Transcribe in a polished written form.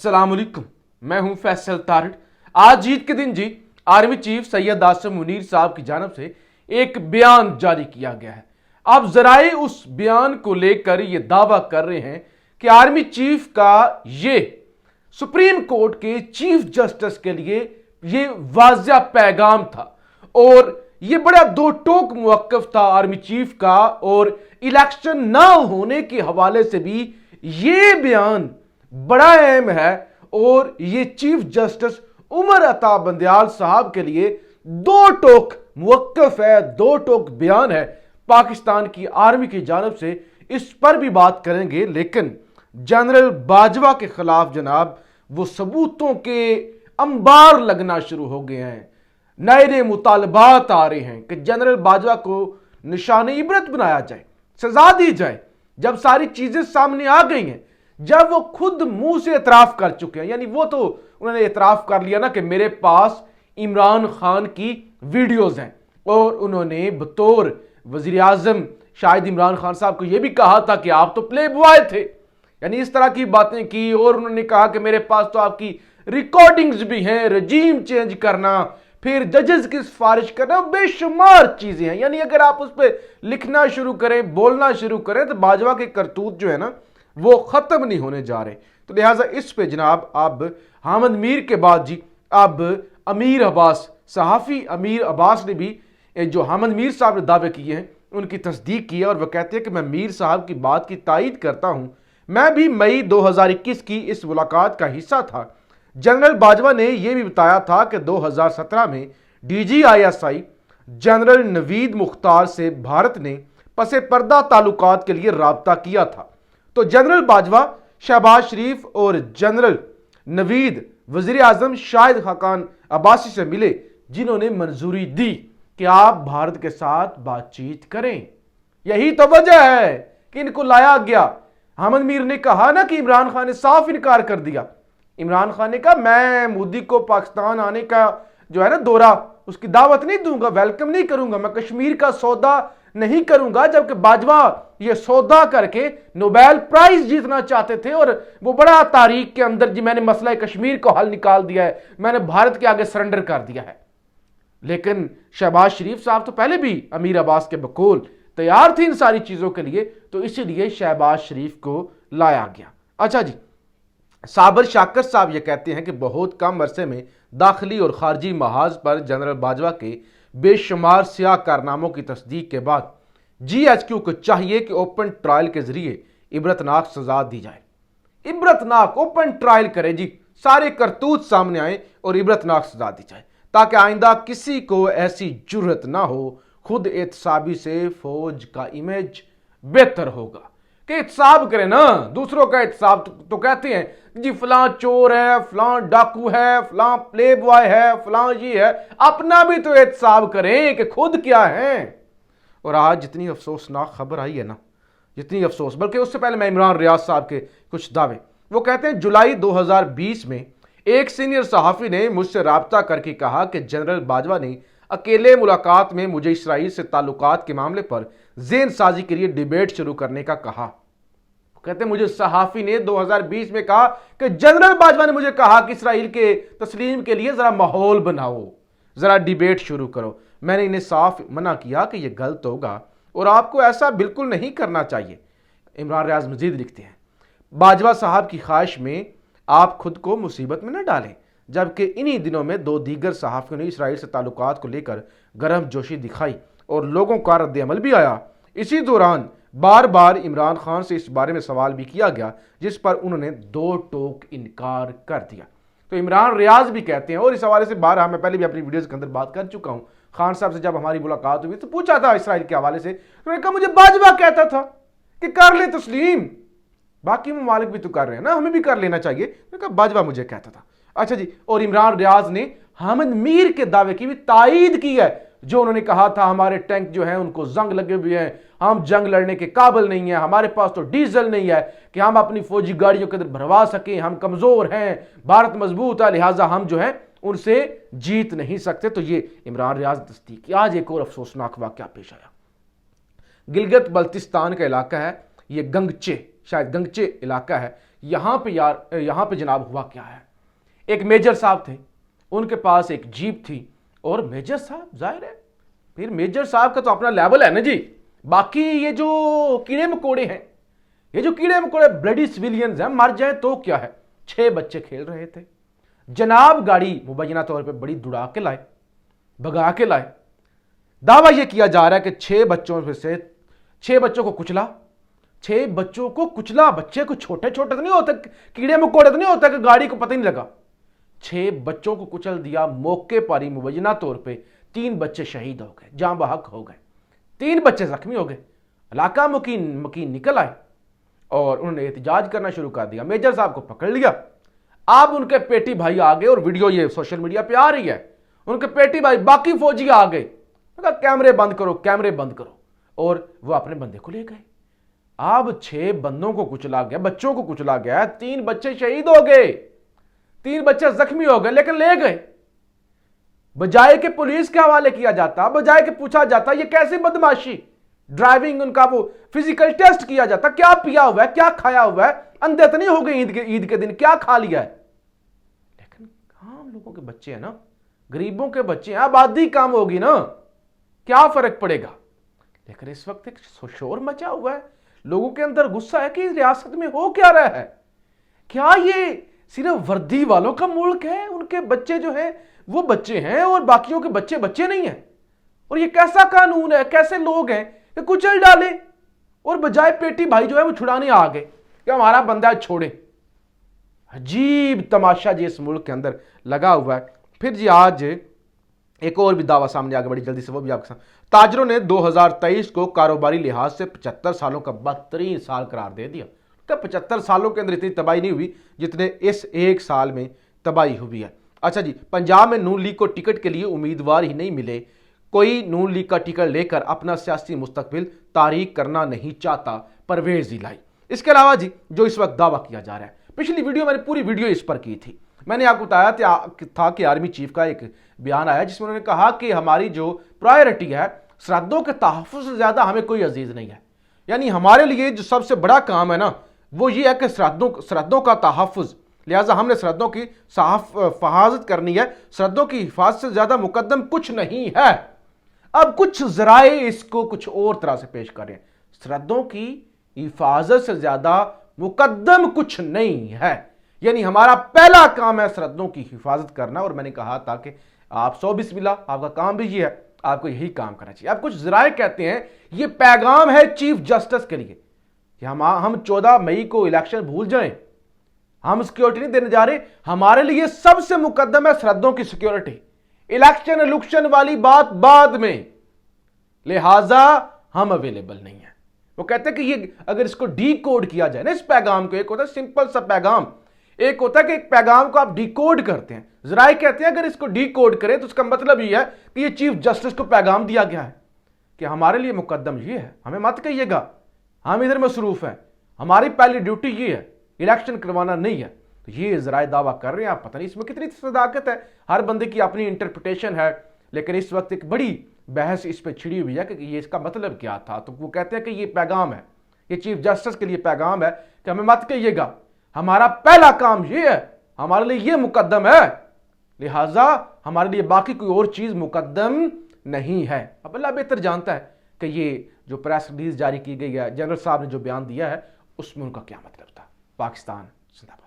अस्सलाम वालेकुम, मैं हूं फैसल तारिक। आज ईद के दिन जी आर्मी चीफ सैयद आसिम मुनीर साहब की जानब से एक बयान जारी किया गया है। अब जराए उस बयान को लेकर ये दावा कर रहे हैं कि आर्मी चीफ का ये सुप्रीम कोर्ट के चीफ जस्टिस के लिए ये वाज़िया पैगाम था और ये बड़ा दो टोक मौक़िफ़ था आर्मी चीफ का, और इलेक्शन ना होने के हवाले से भी ये बयान बड़ा अहम है और ये चीफ जस्टिस उमर अता बंदयाल साहब के लिए दो टोक मौक़िफ़ है, दो टोक बयान है पाकिस्तान की आर्मी की जानब से। इस पर भी बात करेंगे, लेकिन जनरल बाजवा के खिलाफ जनाब वो सबूतों के अंबार लगना शुरू हो गए हैं। नए मुतालबात आ रहे हैं कि जनरल बाजवा को निशान इबरत बनाया जाए, सजा दी जाए। जब सारी चीजें सामने आ गई हैं, जब वो खुद मुंह से एतराफ कर चुके हैं, यानी वो तो उन्होंने एतराफ कर लिया ना कि मेरे पास इमरान खान की वीडियोस हैं, और उन्होंने बतौर वजीर आजम शायद इमरान खान साहब को यह भी कहा था कि आप तो प्ले बॉय थे, यानी इस तरह की बातें की। और उन्होंने कहा कि मेरे पास तो आपकी रिकॉर्डिंग्स भी हैं, रजीम चेंज करना, फिर जजेस की सिफारिश करना, बेशुमार चीजें हैं। यानी अगर आप उस पर लिखना शुरू करें, बोलना शुरू करें, तो बाजवा के करतूत जो है ना वो खत्म नहीं होने जा रहे। तो लिहाजा इस पे जनाब अब हामिद मीर के बाद जी अब अमीर अब्बास, सहाफ़ी अमीर अब्बास ने भी जो हामिद मीर साहब ने दावे किए हैं उनकी तस्दीक की है, और वह कहते हैं कि मैं मीर साहब की बात की तायीद करता हूं। मैं भी मई 2021 की इस मुलाकात का हिस्सा था। जनरल बाजवा ने यह भी बताया था कि 2017 में DGISI जनरल नवीद मुख्तार से भारत ने पसे पर्दा ताल्लुकात के लिए राब्ता किया था। तो जनरल बाजवा शहबाज शरीफ और जनरल नवीद वजीर आजम शाहिद खाकान अब्बासी से मिले, जिन्होंने मंजूरी दी कि आप भारत के साथ बातचीत करें। यही तो वजह है कि इनको लाया गया। हामिद मीर ने कहा ना कि इमरान खान ने साफ इनकार कर दिया। इमरान खान ने कहा मैं मोदी को पाकिस्तान आने का जो है ना दौरा, उसकी दावत नहीं दूंगा, वेलकम नहीं करूंगा, मैं कश्मीर का सौदा नहीं करूंगा। जबकि बाजवा ये सौदा करके नोबेल प्राइज जीतना चाहते थे, और वो बड़ा तारीख के अंदर जी मैंने मसला कश्मीर को हल निकाल दिया है, मैंने भारत के आगे सरेंडर कर दिया है। लेकिन शहबाज शरीफ साहब तो पहले भी अमीर अब्बास के बकौल तैयार थे इन सारी चीजों के लिए, तो इसीलिए शहबाज शरीफ को लाया गया। अच्छा जी, साबर शाकर साहब ये कहते हैं कि बहुत कम अरसे में दाखिली और खारजी महाज पर जनरल बाजवा के बेशुमार सियाह कारनामों की तस्दीक के बाद GHQ को चाहिए कि ओपन ट्रायल के जरिए इबरतनाक सजा दी जाए। इबरतनाक ओपन ट्रायल करे जी, सारे करतूत सामने आए और इबरतनाक सजा दी जाए, ताकि आइंदा किसी को ऐसी जुर्रत ना हो। खुद एहतसाबी से फौज का इमेज बेहतर होगा कि एहतसाब करें ना, दूसरों का एहतसाब तो कहते हैं जी फलां चोर है, फलां डाकू है, फलां प्ले बॉय है, फलां ये है। अपना भी तो एहतसाब करें कि खुद क्या है। और आज जितनी अफसोसनाक खबर आई है ना, जितनी अफसोस, बल्कि उससे पहले मैं इमरान रियाज साहब के कुछ दावे, वो कहते हैं जुलाई 2020 में एक सीनियर सहाफ़ी ने मुझसे राब्ता करके कहा कि जनरल बाजवा ने अकेले मुलाकात में मुझे इसराइल से ताल्लुकात के मामले पर ज़ेन साजी के लिए डिबेट शुरू करने का कहा। कहते हैं मुझे सहाफ़ी ने 2020 में कहा कि जनरल बाजवा ने मुझे कहा कि इसराइल के तस्लीम के लिए ज़रा माहौल बनाओ, ज़रा डिबेट शुरू करो। मैंने इन्हें साफ मना किया कि यह गलत होगा और आपको ऐसा बिल्कुल नहीं करना चाहिए। इमरान रियाज मजीद लिखते हैं, बाजवा साहब की ख्वाहिश में आप खुद को मुसीबत में न डालें। जबकि इन्हीं दिनों में दो दीगर सहाफ़ियों ने इसराइल से ताल्लुकात को लेकर गर्म जोशी दिखाई और लोगों का रद्द अमल भी आया। इसी दौरान बार बार इमरान खान से इस बारे में सवाल भी किया गया, जिस पर उन्होंने दो टोक इनकार कर दिया। तो इमरान रियाज भी कहते हैं, और इस हवाले से बारहा मैं पहले भी अपनी वीडियोज़ के अंदर बात कर चुका हूँ, खान साहब से जब हमारी मुलाकात हुई तो पूछा था इसराइल के हवाले से, उन्होंने कहा मुझे बाजवा कहता था कि कर ले तस्लीम, बाकी ममालिक भी तो कर रहे हैं ना, हमें भी कर लेना चाहिए। उन्होंने कहा बाजवा मुझे कहता था। अच्छा जी, और इमरान रियाज ने हामिद मीर के दावे की भी तायीद की है, जो उन्होंने कहा था हमारे टैंक जो हैं उनको जंग लगे हुए हैं, हम जंग लड़ने के काबिल नहीं है, हमारे पास तो डीजल नहीं है कि हम अपनी फौजी गाड़ियों के अंदर भरवा सकें, हम कमजोर हैं, भारत मजबूत है, लिहाजा हम जो है उनसे जीत नहीं सकते। तो ये इमरान रियाज तस्दीक। आज एक और अफसोसनाक वाकया पेश आया। गिलगित बल्तिस्तान का इलाका है, ये गंगचे, शायद गंगचे इलाका है, यहां पे जनाब हुआ क्या है, एक मेजर साहब थे, उनके पास एक जीप थी, और मेजर साहब जाहिर है फिर मेजर साहब का तो अपना लेवल है ना जी। बाकी ये जो कीड़े मकोड़े हैं, ये जो कीड़े मकोड़े ब्लडी सिविलियंस हैं, मर जाए तो क्या है। 6 बच्चे खेल रहे थे, जनाब गाड़ी मुबैना तौर पे बड़ी दुड़ा के लाए, भगा के लाए। दावा यह किया जा रहा है कि 6 बच्चों में से 6 बच्चों को कुचला, 6 बच्चों को कुचला। बच्चे को छोटे छोटे तो नहीं होते, कीड़े मकोड़े तो नहीं होते कि गाड़ी को पता ही नहीं लगा। 6 बच्चों को कुचल दिया मौके पर ही। मुबैना तौर पे 3 बच्चे शहीद हो गए, जान बहक हो गए, 3 बच्चे जख्मी हो गए। इलाका मकीन निकल आए और उन्होंने एहतजाज करना शुरू कर दिया। मेजर साहब को पकड़ लिया। अब उनके पेटी भाई आ गए, और वीडियो ये सोशल मीडिया पे आ रही है। उनके पेटी भाई बाकी फौजी आ गए, कहा कैमरे बंद करो, कैमरे बंद करो, और वो अपने बंदे को ले गए। अब 6 बंदों को कुचला गया, बच्चों को कुचला गया, 3 बच्चे शहीद हो गए, 3 बच्चे जख्मी हो गए, लेकिन ले गए। बजाय के पुलिस के हवाले किया जाता, बजाय के पूछा जाता ये कैसी बदमाशी, ड्राइविंग उनका वो फिजिकल टेस्ट किया जाता, क्या पिया हुआ है, क्या खाया हुआ है, अंधे तो नहीं हो गए ईद के दिन, क्या खा लिया है। लेकिन आम लोगों के बच्चे हैं ना, गरीबों के बच्चे हैं, आबादी कम होगी ना, क्या फर्क पड़ेगा। लेकिन इस वक्त एक शोर मचा हुआ है, लोगों के अंदर गुस्सा है कि रियासत में हो क्या रहा है। क्या ये सिर्फ वर्दी वालों का मुल्क है, उनके बच्चे जो है वो बच्चे हैं और बाकियों के बच्चे बच्चे नहीं हैं। और ये कैसा कानून है, कैसे लोग हैं कि कुचल डाले, और बजाय पेटी भाई जो है वो छुड़ाने आ गए कि हमारा बंदा छोड़े। अजीब तमाशा जी इस मुल्क के अंदर लगा हुआ है। फिर जी आज एक और भी दावा सामने आ गया बड़ी जल्दी से, वो भी आपके साथ। ताजरों ने 2023 को कारोबारी लिहाज से 75 सालों का बदतरीन साल करार दे दिया। तो 75 सालों के अंदर इतनी तबाही नहीं हुई जितने इस एक साल में तबाही हुई है। अच्छा जी, पंजाब में नून लीग को टिकट के लिए उम्मीदवार ही नहीं मिले। कोई नून लीग का टिकट लेकर अपना सियासी मुस्तकबिल तारीख करना नहीं चाहता, परवेज इलाही। इसके अलावा जी जो इस वक्त दावा किया जा रहा है, पिछली वीडियो मैंने पूरी वीडियो इस पर की थी। मैंने आपको बताया था कि आर्मी चीफ का एक बयान आया जिसमें उन्होंने कहा कि हमारी जो प्रायोरिटी है सरहदों के तहफ़्फ़ुज़ से ज़्यादा हमें कोई अजीज़ नहीं है। यानी हमारे लिए जो सबसे बड़ा काम है ना वो ये है कि सरहदों का तहफ़्फ़ुज़, लिहाजा हमने सरहदों की हिफाजत करनी है। सरहदों की हिफाजत से ज़्यादा मुकद्दम कुछ नहीं है। अब कुछ ज़राए इसको कुछ और तरह से पेश करें, सरहदों की हिफाजत से ज़्यादा मुकद्दम कुछ नहीं है। यानी हमारा पहला काम है सरहदों की हिफाजत करना। और मैंने कहा था कि आप 100 बिस्मिल्लाह, आपका काम भी ये है, आपको यही काम करना चाहिए। अब कुछ ज़राए कहते हैं ये पैगाम है चीफ जस्टिस के लिए कि हम 14 मई को इलेक्शन भूल जाएं, हम सिक्योरिटी नहीं देने जा रहे, हमारे लिए सबसे मुकद्दम है सरहदों की सिक्योरिटी। इलेक्शन वाली बात बाद में, लिहाजा हम अवेलेबल नहीं है। वो कहते हैं कि ये अगर इसको डी कोड किया जाए ना, इस पैगाम को, एक होता है सिंपल सा पैगाम, एक होता है कि एक पैगाम को आप डी कोड करते हैं। ज़राए कहते हैं अगर इसको डी कोड करें तो उसका मतलब ये है कि ये चीफ जस्टिस को पैगाम दिया गया है कि हमारे लिए मुकद्दम ये है, हमें मत कहिएगा, हम इधर मसरूफ हैं, हमारी पहली ड्यूटी ये है, इलेक्शन करवाना नहीं है। तो ये ज़राए दावा कर रहे हैं। आप पता नहीं इसमें कितनी सदाकत है, हर बंदे की अपनी इंटरप्रिटेशन है। लेकिन इस वक्त एक बड़ी बहस इस पर छिड़ी हुई है कि ये इसका मतलब क्या था। तो वो कहते हैं कि ये पैगाम है, ये चीफ जस्टिस के लिए पैगाम है कि हमें मत कहिएगा, हमारा पहला काम ये है, हमारे लिए ये मुकद्दम है, लिहाजा हमारे लिए बाकी कोई और चीज़ मुकद्दम नहीं है। अब अल्लाह बेहतर जानता है कि ये जो प्रेस रिलीज जारी की गई है, जनरल साहब ने जो बयान दिया है उसमें उनका क्या मतलब था। पाकिस्तान जिंदाबाद।